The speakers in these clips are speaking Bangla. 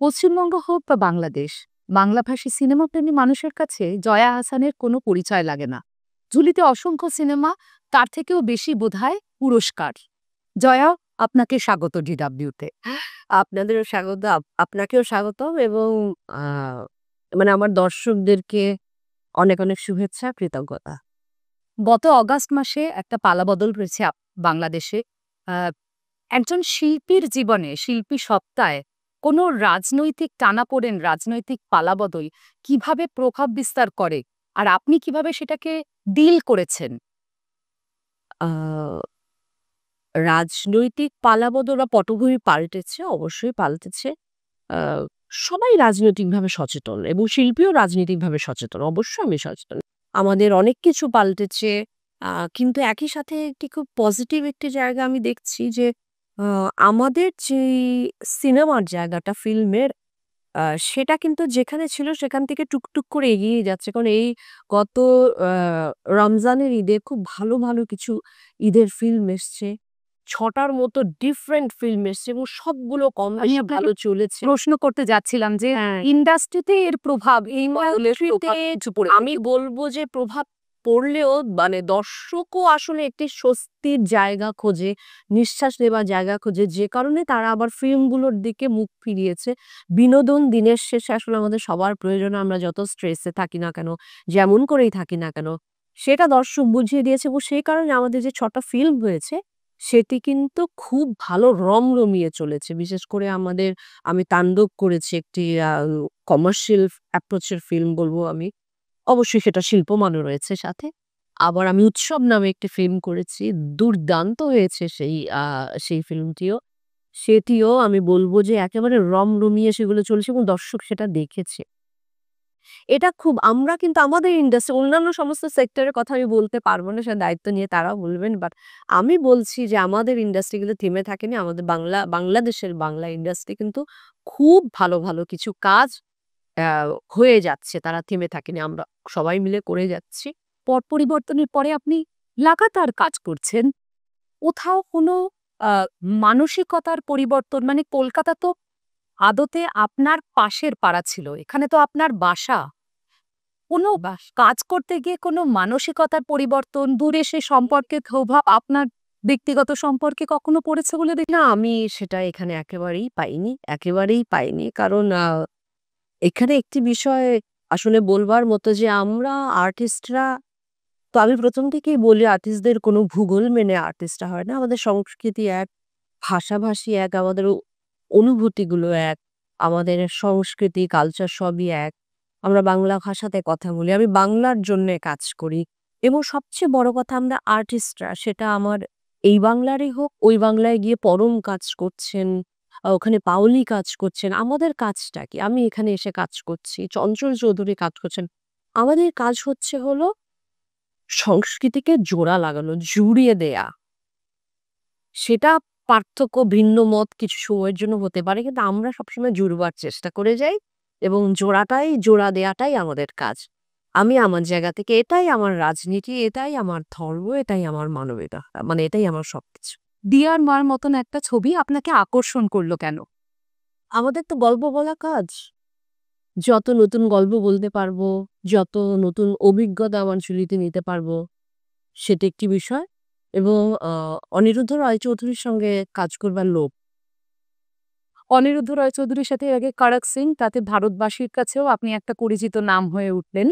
পশ্চিমবঙ্গ হোক বা বাংলাদেশ, বাংলাভাষী সিনেমাপ্রেমী মানুষের কাছে জয়া আহসানের কোনো পরিচয় লাগে না। ঝুলিতে অসংখ্য সিনেমা, তার থেকেও বেশি বোধহয় পুরস্কার। জয়া, আপনাকে স্বাগত ডিডাব্লিউতে। আপনাদেরও স্বাগত। আপনাকেও স্বাগতম এবং আ মানে আমার দর্শকদেরকে অনেক, অনেক শুভেচ্ছা, কৃতজ্ঞতা। গত অগাস্ট মাসে একটা পালাবদল হয়েছে বাংলাদেশে। আ একজন শিল্পীর জীবনে, শিল্পী সত্তায় কোনো রাজনৈতিক টানাপোড়েন, রাজনৈতিক পালাবদল কিভাবে প্রভাব বিস্তার করে? আর আপনি কিভাবে সেটাকে ডিল করেছেন? আ রাজনৈতিক পালাবদল বা পটভূমি পাল্টেছে, অবশ্যই পাল্টেছে। আ সবাই রাজনৈতিকভাবে সচেতন এবং শিল্পীও রাজনৈতিকভাবে সচেতন। অবশ্যই আমি সচেতন। আমাদের অনেক কিছু পাল্টেছে। কিন্তু একই সাথে একটি খুব পজিটিভ একটি জায়গা আমি দেখছি যে আ আমাদের যেই সিনেমার জায়গাটা ফিল্মের আ সেটা কিন্তু যেখানে ছিল সেখান থেকে টুকটুক করে এগিয়ে যাচ্ছে। কারণ এই গত আ রমজানের ঈদে খুব ভালো, ভালো কিছু ঈদের ফিল্ম এসছে। ৬ টার মতো ডিফারেন্ট ফিল্ম এসছে এবং সবগুলো কম আমি বেশি আপনাকে ভালো চলেছে। প্রশ্ন করতে যাচ্ছিলাম যে হ্যাঁ, ইন্ডাস্ট্রিতে এর প্রভাব, এই মহলের ইন্ডাস্ট্রিতে প্রভাব কিছু পড়েছে আমি কি? বলব যে প্রভাব পড়লেও মানে দর্শকও আসলে একটি স্বস্তির জায়গা খোঁজে, নিঃশ্বাস নেবার জায়গা খোঁজে। যে কারণে তারা আবার ফিল্মগুলোর দিকে মুখ ফিরিয়েছে। বিনোদন দিনের শেষে আসলে আমাদের সবার প্রয়োজন। আমরা যত স্ট্রেসে থাকি না কেন, যেমন করেই থাকি না কেন, সেটা দর্শক বুঝিয়ে দিয়েছে এবং সেই কারণে আমাদের যে ৬ টা ফিল্ম হয়েছে, সেটি কিন্তু খুব ভালো রমরমিয়ে চলেছে। বিশেষ করে আমি তাণ্ডব করেছি একটি কমার্শিয়াল অ্যাপ্রোচ এর ফিল্ম বলব আমি। অবশ্যই সেটা শিল্পমানও রয়েছে সাথে। আবার আমি 'উৎসব' নামে একটি ফিল্ম করেছি। দুর্দান্ত হয়েছে সেই ফিল্মটিও। সেটিও আমি বলব যে একেবারে রমরমিয়ে সেগুলো চলেছে এবং দর্শক সেটা দেখেছে। এটা খুব আমরা কিন্তু আমাদের ইন্ডাস্ট্রি অন্যান্য সমস্ত সেক্টরের কথা আমি বলতে পারব না, সে দায়িত্ব নিয়ে তারাও বলবেন। বাট আমি বলছি যে আমাদের ইন্ডাস্ট্রি কিন্তু থেমে থাকেনি। আমাদের বাংলাদেশের বাংলা ইন্ডাস্ট্রি কিন্তু খুব ভালো, ভালো কিছু কাজ অ্যা হয়ে যাচ্ছে। তারা থেমে থাকেনি। আমরা সবাই মিলে করে যাচ্ছি। পট পরিবর্তনের পরে আপনি লাগাতার কাজ করছেন। কোথাও কোনো আ মানসিকতার পরিবর্তন, মানে কলকাতা তো আদতে আপনার পাশের পাড়া ছিল। এখানে তো আপনার বাসা। কোনো বাস কাজ করতে গিয়ে কোনো মানসিকতার পরিবর্তন, দূরে সে সম্পর্কের প্রভাব আপনার ব্যক্তিগত সম্পর্কে কখনো পড়েছে বলে না আমি সেটা এখানে একেবারেই পাইনি। একেবারেই পাইনি। কারণ এখানে একটি বিষয় আসলে বলবার মতো যে আমরা আর্টিস্টরা তো আমি ১ম থেকেই বলি আর্টিস্টদের কোনো ভূগোল মেনে আর্টিস্টরা হয় না। আমাদের সংস্কৃতি এক, ভাষাভাষী এক, আমাদের অনুভূতিগুলো এক, আমাদের সংস্কৃতি, কালচার সবই এক। আমরা বাংলা ভাষাতে কথা বলি। আমি বাংলার জন্যে কাজ করি এবং সবচেয়ে বড় কথা আমরা আর্টিস্টরা সেটা আমার এই বাংলারই হোক, ওই বাংলায় গিয়ে পরম কাজ করছেন, ওখানে পাওলি কাজ করছেন। আমাদের কাজটা কি? আমি এখানে এসে কাজ করছি, চঞ্চল চৌধুরী কাজ করছেন। আমাদের কাজ হচ্ছে হলো সংস্কৃতিকে জোড়া লাগানো, জুড়িয়ে দেয়া। সেটা পার্থক্য ভিন্ন মত কিছু সময়ের জন্য হতে পারে। কিন্তু আমরা সবসময় জুড়বার চেষ্টা করে যাই এবং জোড়া দেয়াটাই আমাদের কাজ। আমি আমার জায়গা থেকে এটাই আমার রাজনীতি, এটাই আমার ধর্ম, এটাই আমার মানবতা। মানে এটাই আমার সবকিছু। 'ডিয়ার মা'র মতন একটা ছবি আপনাকে আকর্ষণ করল কেন? আমাদের তো গল্প বলা কাজ। যত নতুন গল্প বলতে পারবো, যত নতুন অভিজ্ঞতা আমার ঝুলিতে নিতে পারবো, সেটা একটি বিষয় এবং অনিরুদ্ধ রায়চৌধুরীর সঙ্গে কাজ করবার লোভ। অনিরুদ্ধ রায় চৌধুরীর সাথে এর আগে 'খড়ক সিং', তাতে ভারতবাসীর কাছেও আপনি একটা পরিচিত নাম হয়ে উঠলেন।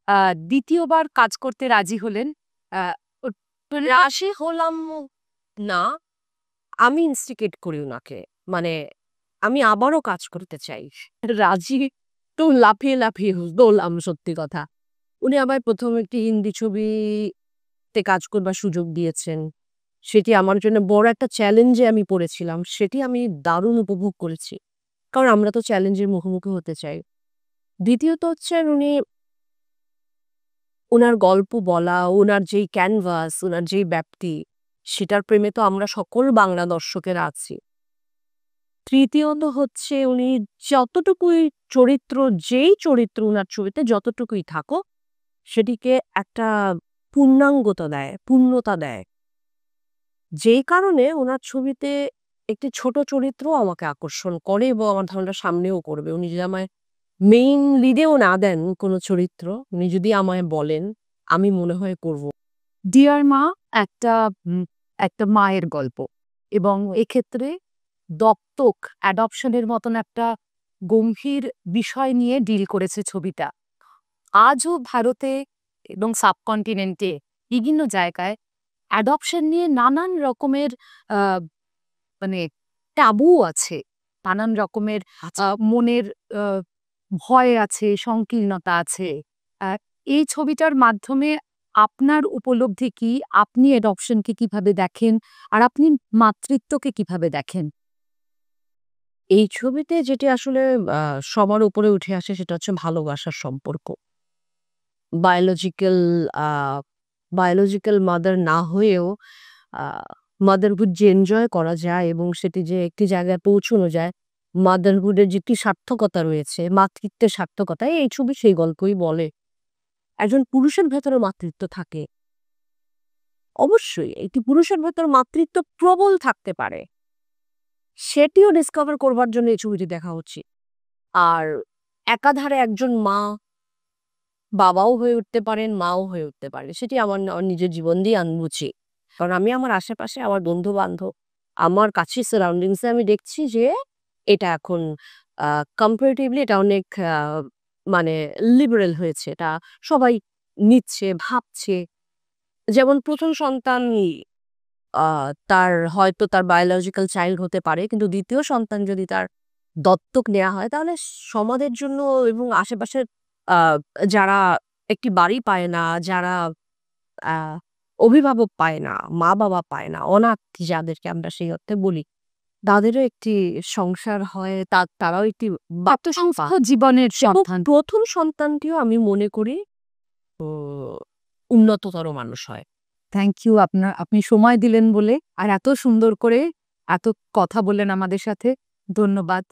আ ২য় বার কাজ করতে রাজি হলেন। আ ও রাশি হলাম না। আমি ইনস্টিগেট করি উনাকে। মানে আমি আবারও কাজ করতে চাই। রাজি তো লাফিয়ে, লাফিয়ে দৌড়লাম সত্যি কথা। উনি আমায় ১ম একটি হিন্দি ছবিতে কাজ করবার সুযোগ দিয়েছেন। সেটি আমার জন্য বড় একটা চ্যালেঞ্জে আমি পড়েছিলাম। সেটি আমি দারুণ উপভোগ করেছি। কারণ আমরা তো চ্যালেঞ্জের মুখোমুখি হতে চাই। দ্বিতীয়ত হচ্ছেন উনার গল্প বলা, উনার যেই ক্যানভাস, উনার যেই ব্যাপ্তি, সেটার প্রেমে তো আমরা সকল বাংলা দর্শকেরা আছি। তৃতীয়ত হচ্ছে উনি যতটুকুই চরিত্র, যেই চরিত্র উনার ছবিতে যতটুকুই থাকুক, সেটিকে একটা পূর্ণাঙ্গতা দেয়, পূর্ণতা দেয়। যেই কারণে উনার ছবিতে একটি ছোট চরিত্র আমাকে আকর্ষণ করে এবং আমার ধারণা সামনেও করবে। উনি যদি আমায় মেইন লিডেও না দেন কোনো চরিত্র, উনি যদি আমায় বলেন, আমি মনে হয় করব। ডিয়ার মা একটা একটা মায়ের গল্প এবং এক্ষেত্রে দত্তক অ্যাডপশনের মতন একটা গম্ভীর বিষয় নিয়ে ডিল করেছে ছবিটা। আজও ভারতে এবং সাবকন্টিনেন্টে বিভিন্ন জায়গায় অ্যাডপশন নিয়ে নানান রকমের আহ, মানে ট্যাবু আছে, নানান রকমের মনের আহ, ভয় আছে, সংকীর্ণতা আছে। আহ, এই ছবিটার মাধ্যমে আপনার উপলব্ধি কি? আপনি অ্যাডপশনকে কিভাবে দেখেন? আর আপনি মাতৃত্বকে কিভাবে দেখেন? এই ছবিতে যেটি আসলে সবার উপরে উঠে আসে সেটা হচ্ছে ভালোবাসার সম্পর্ক। বায়োলজিক্যাল আ বায়োলজিক্যাল মাদার না হয়েও আ মাদারহুড যে এনজয় করা যায় এবং সেটি যে একটি জায়গায় পৌঁছানো যায়, মাদারহুডের যে একটি সার্থকতা রয়েছে, মাতৃত্বের সার্থকতা, এই ছবি সেই গল্পই বলে। একজন পুরুষের ভেতরে মাতৃত্ব থাকে। অবশ্যই একটি পুরুষের ভেতর মাতৃত্ব প্রবল থাকতে পারে। সেটিও ডিসকভার করবার জন্য এই ছবিটি দেখা উচিত। আর একাধারে একজন মা বাবাও হয়ে উঠতে পারেন, মাও হয়ে উঠতে পারেন। সেটি আমার নিজের জীবন দিয়ে আমি বুঝি। কারণ আমি আমার আশেপাশে আমার বন্ধু-বান্ধব, আমার কাছের সারাউন্ডিংস এ আমি দেখছি যে এটা এখন আ কম্পারেটিভলি এটা অনেক মানে লিবারেল হয়েছে। এটা সবাই নিচ্ছে, ভাবছে। যেমন ১ম সন্তান আ তার হয়তো তার বায়োলজিক্যাল চাইল্ড হতে পারে। কিন্তু ২য় সন্তান যদি তার দত্তক নেয়া হয় তাহলে সমাজের জন্য এবং আশেপাশের আ যারা একটি বাড়ি পায় না, যারা আ অভিভাবক পায় না, মা-বাবা পায় না, অনাথ যাদেরকে আমরা সেই অর্থে বলি, তাদেরও একটি সংসার হয়, তারাও একটি বাচ্চা আত্মসংস্থ জীবনের এবং সন্ধান। ১ম সন্তানটিও আমি মনে করি ও উন্নততর মানুষ হয়। থ্যাংক ইউ, আপনি সময় দিলেন বলে আর এত সুন্দর করে এত কথা বললেন আমাদের সাথে। ধন্যবাদ।